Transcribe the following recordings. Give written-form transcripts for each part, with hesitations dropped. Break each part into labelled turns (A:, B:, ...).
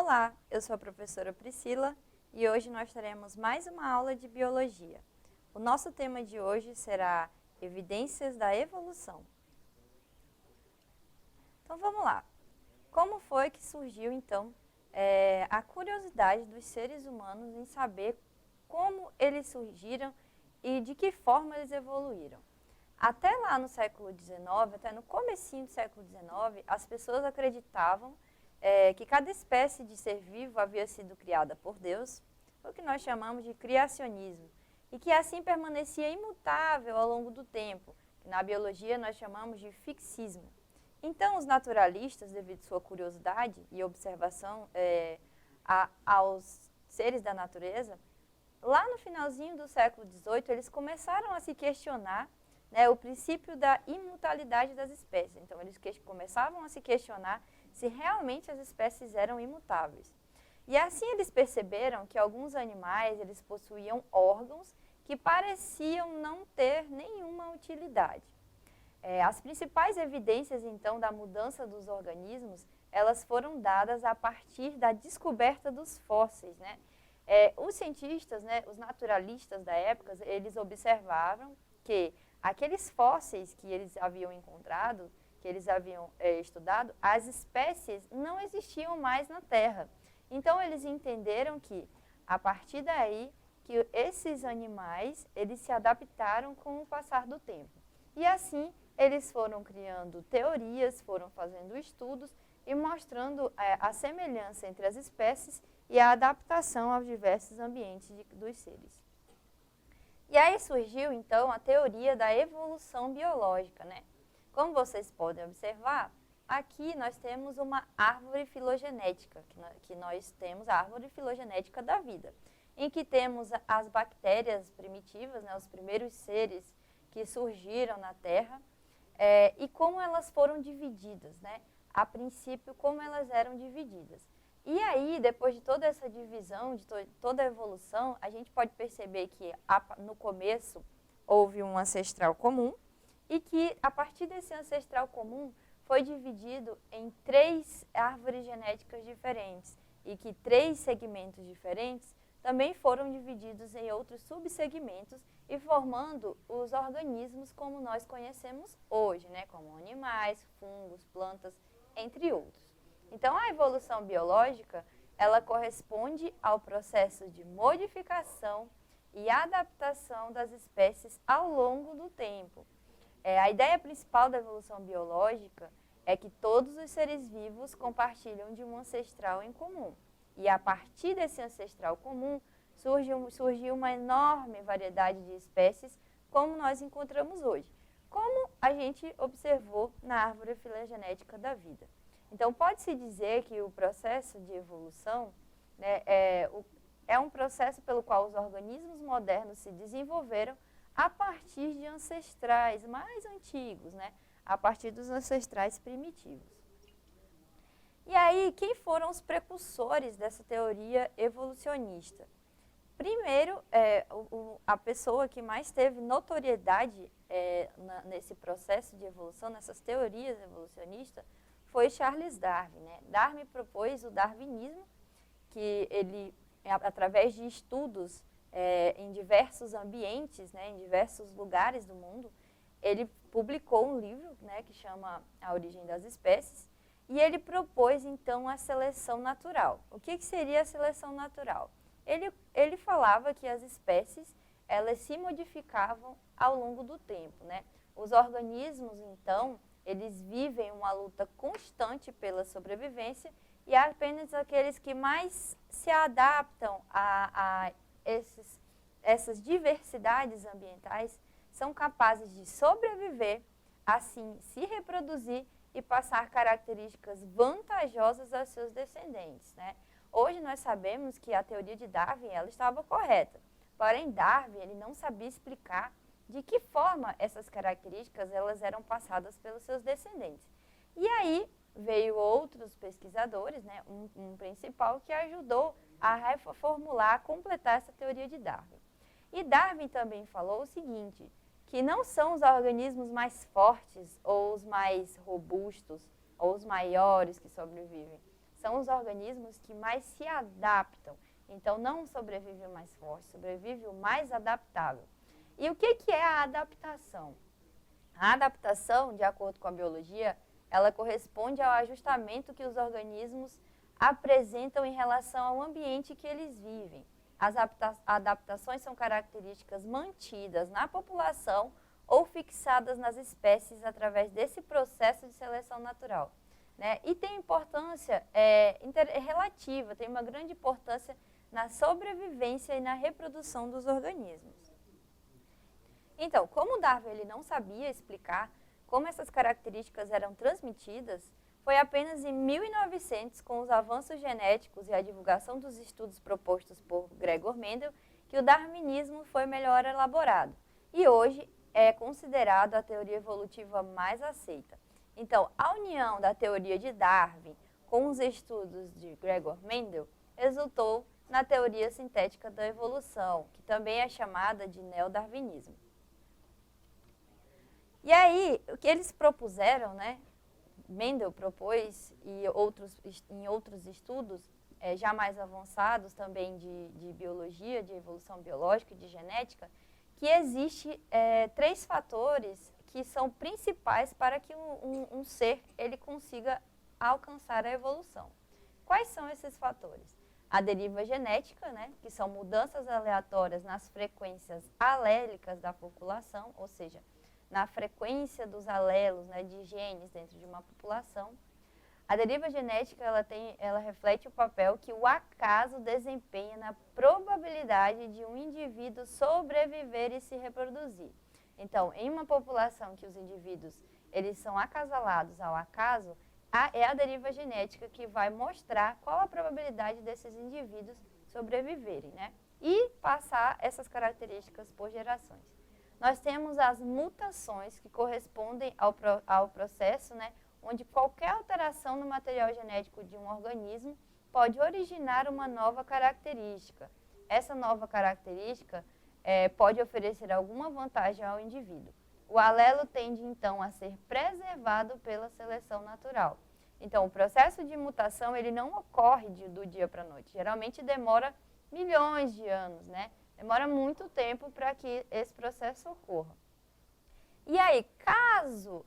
A: Olá, eu sou a professora Priscila e hoje nós teremos mais uma aula de biologia. O nosso tema de hoje será evidências da evolução. Então vamos lá. Como foi que surgiu então a curiosidade dos seres humanos em saber como eles surgiram e de que forma eles evoluíram? Até lá no século XIX, até no comecinho do século XIX, as pessoas acreditavam que cada espécie de ser vivo havia sido criada por Deus, o que nós chamamos de criacionismo, e que assim permanecia imutável ao longo do tempo, que na biologia nós chamamos de fixismo. Então, os naturalistas, devido à sua curiosidade e observação aos seres da natureza, lá no finalzinho do século XVIII, eles começaram a se questionar o princípio da imutabilidade das espécies. Então, eles começavam a se questionar se realmente as espécies eram imutáveis. E assim eles perceberam que alguns animais eles possuíam órgãos que pareciam não ter nenhuma utilidade. As principais evidências, então, da mudança dos organismos, elas foram dadas a partir da descoberta dos fósseis, né? Os cientistas, os naturalistas da época, eles observavam que aqueles fósseis que eles haviam encontrado, que eles haviam estudado, as espécies não existiam mais na Terra. Então, eles entenderam que, a partir daí, que esses animais, eles se adaptaram com o passar do tempo. E assim, eles foram criando teorias, foram fazendo estudos e mostrando a semelhança entre as espécies e a adaptação aos diversos ambientes dos seres. E aí surgiu, então, a teoria da evolução biológica, né? Como vocês podem observar, aqui nós temos uma árvore filogenética, que nós temos a árvore filogenética da vida, em que temos as bactérias primitivas, os primeiros seres que surgiram na Terra, e como elas foram divididas, né? A princípio, como elas eram divididas. E aí, depois de toda essa divisão, de toda a evolução, a gente pode perceber que no começo houve um ancestral comum e que a partir desse ancestral comum foi dividido em 3 árvores genéticas diferentes e que 3 segmentos diferentes também foram divididos em outros subsegmentos e formando os organismos como nós conhecemos hoje, né? Como animais, fungos, plantas, entre outros. Então, a evolução biológica, ela corresponde ao processo de modificação e adaptação das espécies ao longo do tempo. A ideia principal da evolução biológica é que todos os seres vivos compartilham de um ancestral em comum. E a partir desse ancestral comum, surgiu uma enorme variedade de espécies, como nós encontramos hoje, como a gente observou na árvore filogenética da vida. Então, pode-se dizer que o processo de evolução é um processo pelo qual os organismos modernos se desenvolveram a partir de ancestrais mais antigos, a partir dos ancestrais primitivos. E aí, quem foram os precursores dessa teoria evolucionista? Primeiro, a pessoa que mais teve notoriedade nesse processo de evolução, nessas teorias evolucionistas, foi Charles Darwin, né? Darwin propôs o darwinismo, que ele, através de estudos em diversos ambientes, em diversos lugares do mundo, ele publicou um livro que chama A Origem das Espécies, e ele propôs, então, a seleção natural. O que seria a seleção natural? Ele falava que as espécies, elas se modificavam ao longo do tempo, né? Os organismos, então, eles vivem uma luta constante pela sobrevivência e apenas aqueles que mais se adaptam a essas diversidades ambientais são capazes de sobreviver, assim se reproduzir e passar características vantajosas aos seus descendentes, né? Hoje nós sabemos que a teoria de Darwin ela estava correta, porém Darwin ele não sabia explicar de que forma essas características elas eram passadas pelos seus descendentes. E aí veio outros pesquisadores, um principal que ajudou a reformular, a completar essa teoria de Darwin. E Darwin também falou o seguinte, que não são os organismos mais fortes ou os mais robustos ou os maiores que sobrevivem, são os organismos que mais se adaptam. Então, não sobrevive o mais forte, sobrevive o mais adaptável. E o que é a adaptação? A adaptação, de acordo com a biologia, ela corresponde ao ajustamento que os organismos apresentam em relação ao ambiente que eles vivem. As adaptações são características mantidas na população ou fixadas nas espécies através desse processo de seleção natural, né? E tem importância relativa, tem uma grande importância na sobrevivência e na reprodução dos organismos. Então, como Darwin ele não sabia explicar como essas características eram transmitidas, foi apenas em 1900, com os avanços genéticos e a divulgação dos estudos propostos por Gregor Mendel, que o darwinismo foi melhor elaborado. E hoje é considerado a teoria evolutiva mais aceita. Então, a união da teoria de Darwin com os estudos de Gregor Mendel resultou na teoria sintética da evolução, que também é chamada de neodarwinismo. E aí, o que eles propuseram, né? Mendel propôs, e em outros estudos já mais avançados também de biologia, de evolução biológica e de genética, que existe 3 fatores que são principais para que um ser ele consiga alcançar a evolução. Quais são esses fatores? A deriva genética, né, que são mudanças aleatórias nas frequências alélicas da população, ou seja, na frequência dos alelos, né, de genes dentro de uma população. A deriva genética ela reflete o papel que o acaso desempenha na probabilidade de um indivíduo sobreviver e se reproduzir. Então, em uma população que os indivíduos eles são acasalados ao acaso, é a deriva genética que vai mostrar qual a probabilidade desses indivíduos sobreviverem, né, e passar essas características por gerações. Nós temos as mutações que correspondem ao processo, né, onde qualquer alteração no material genético de um organismo pode originar uma nova característica. Essa nova característica pode oferecer alguma vantagem ao indivíduo. O alelo tende, então, a ser preservado pela seleção natural. Então, o processo de mutação ele não ocorre do dia para a noite. Geralmente demora milhões de anos, né? Demora muito tempo para que esse processo ocorra. E aí, caso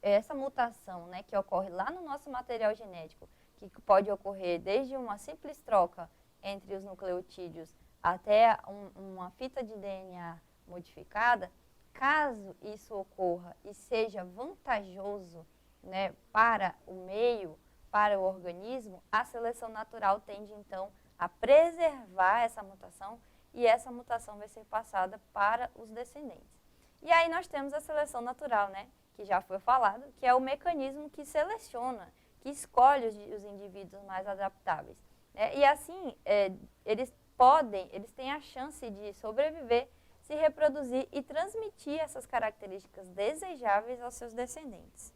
A: essa mutação, né, que ocorre lá no nosso material genético, que pode ocorrer desde uma simples troca entre os nucleotídeos até uma fita de DNA modificada, caso isso ocorra e seja vantajoso, né, para o meio, para o organismo, a seleção natural tende, então, a preservar essa mutação e essa mutação vai ser passada para os descendentes. E aí nós temos a seleção natural, né, que já foi falado, que é o mecanismo que seleciona, que escolhe os indivíduos mais adaptáveis. E assim, eles têm a chance de sobreviver, se reproduzir e transmitir essas características desejáveis aos seus descendentes.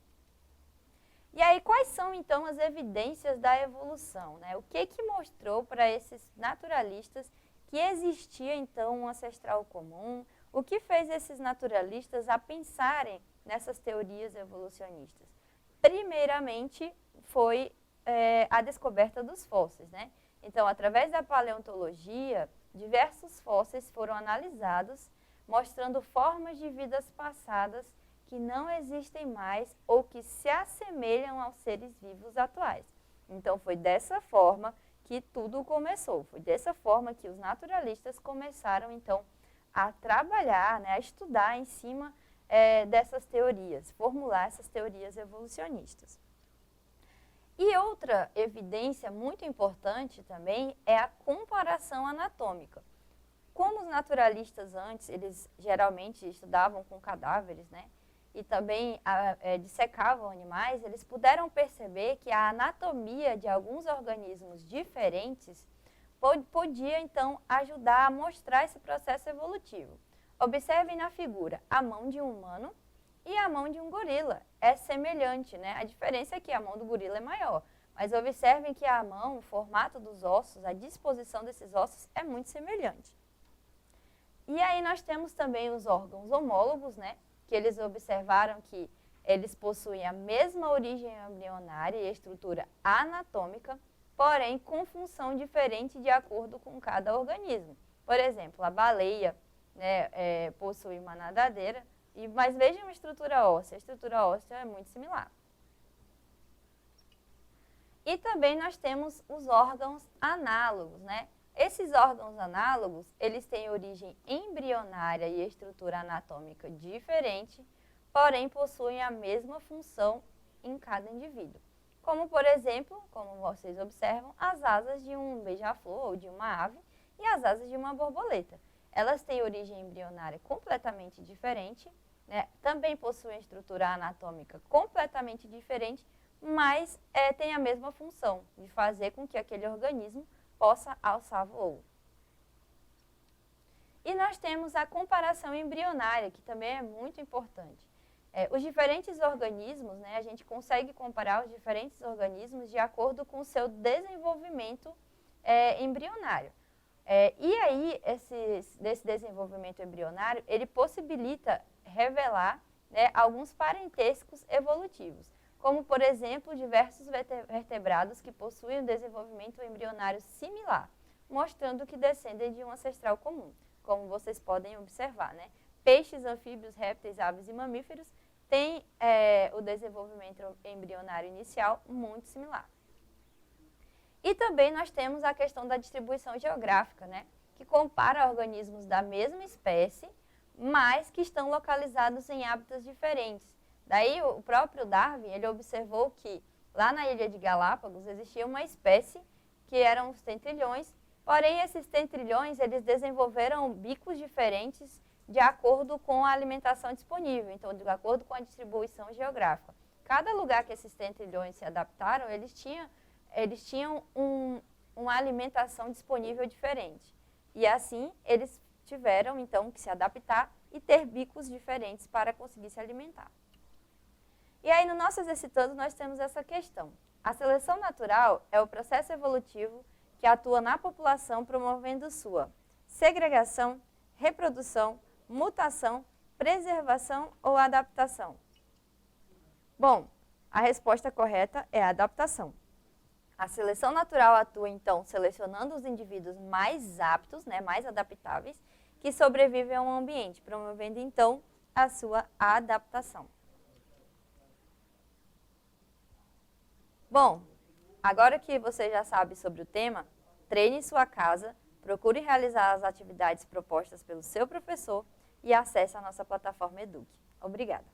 A: E aí, quais são, então, as evidências da evolução, né? O que mostrou para esses naturalistas que existia, então, um ancestral comum? O que fez esses naturalistas a pensarem nessas teorias evolucionistas? Primeiramente, foi a descoberta dos fósseis, né? Então, através da paleontologia, diversos fósseis foram analisados, mostrando formas de vidas passadas que não existem mais ou que se assemelham aos seres vivos atuais. Então, foi dessa forma que tudo começou. Foi dessa forma que os naturalistas começaram, então, a trabalhar, né, a estudar em cima dessas teorias, formular essas teorias evolucionistas. E outra evidência muito importante também é a comparação anatômica. Como os naturalistas antes, eles geralmente estudavam com cadáveres, né? E também dissecavam animais, eles puderam perceber que a anatomia de alguns organismos diferentes podia, então, ajudar a mostrar esse processo evolutivo. Observem na figura a mão de um humano e a mão de um gorila. É semelhante, né? A diferença é que a mão do gorila é maior. Mas observem que a mão, o formato dos ossos, a disposição desses ossos é muito semelhante. E aí nós temos também os órgãos homólogos, né? Que eles observaram que Eles possuem a mesma origem embrionária e estrutura anatômica, porém com função diferente de acordo com cada organismo. Por exemplo, a baleia, né, possui uma nadadeira, mas vejam a estrutura óssea é muito similar. E também nós temos os órgãos análogos, né? Esses órgãos análogos, eles têm origem embrionária e estrutura anatômica diferente, porém possuem a mesma função em cada indivíduo. Como, por exemplo, como vocês observam, as asas de um beija-flor ou de uma ave e as asas de uma borboleta. Elas têm origem embrionária completamente diferente, né? Também possuem estrutura anatômica completamente diferente, mas tem a mesma função de fazer com que aquele organismo possa alçar voo. E nós temos a comparação embrionária, que também é muito importante. Os diferentes organismos, né, a gente consegue comparar os diferentes organismos de acordo com o seu desenvolvimento embrionário. E aí, desse desenvolvimento embrionário, ele possibilita revelar, né, alguns parentescos evolutivos, como, por exemplo, diversos vertebrados que possuem um desenvolvimento embrionário similar, mostrando que descendem de um ancestral comum, como vocês podem observar, né? Peixes, anfíbios, répteis, aves e mamíferos têm o desenvolvimento embrionário inicial muito similar. E também nós temos a questão da distribuição geográfica, né? Que compara organismos da mesma espécie, mas que estão localizados em hábitats diferentes. Daí o próprio Darwin, ele observou que lá na ilha de Galápagos existia uma espécie que eram os tentrilhões, porém esses tentrilhões eles desenvolveram bicos diferentes de acordo com a alimentação disponível, então de acordo com a distribuição geográfica. Cada lugar que esses tentrilhões se adaptaram, eles tinham uma alimentação disponível diferente. E assim eles tiveram então que se adaptar e ter bicos diferentes para conseguir se alimentar. E aí, no nosso Exercitando, nós temos essa questão. A seleção natural é o processo evolutivo que atua na população promovendo sua segregação, reprodução, mutação, preservação ou adaptação. Bom, a resposta correta é a adaptação. A seleção natural atua, então, selecionando os indivíduos mais aptos, né, mais adaptáveis, que sobrevivem ao ambiente, promovendo, então, a sua adaptação. Bom, agora que você já sabe sobre o tema, treine em sua casa, procure realizar as atividades propostas pelo seu professor e acesse a nossa plataforma Eduque. Obrigada!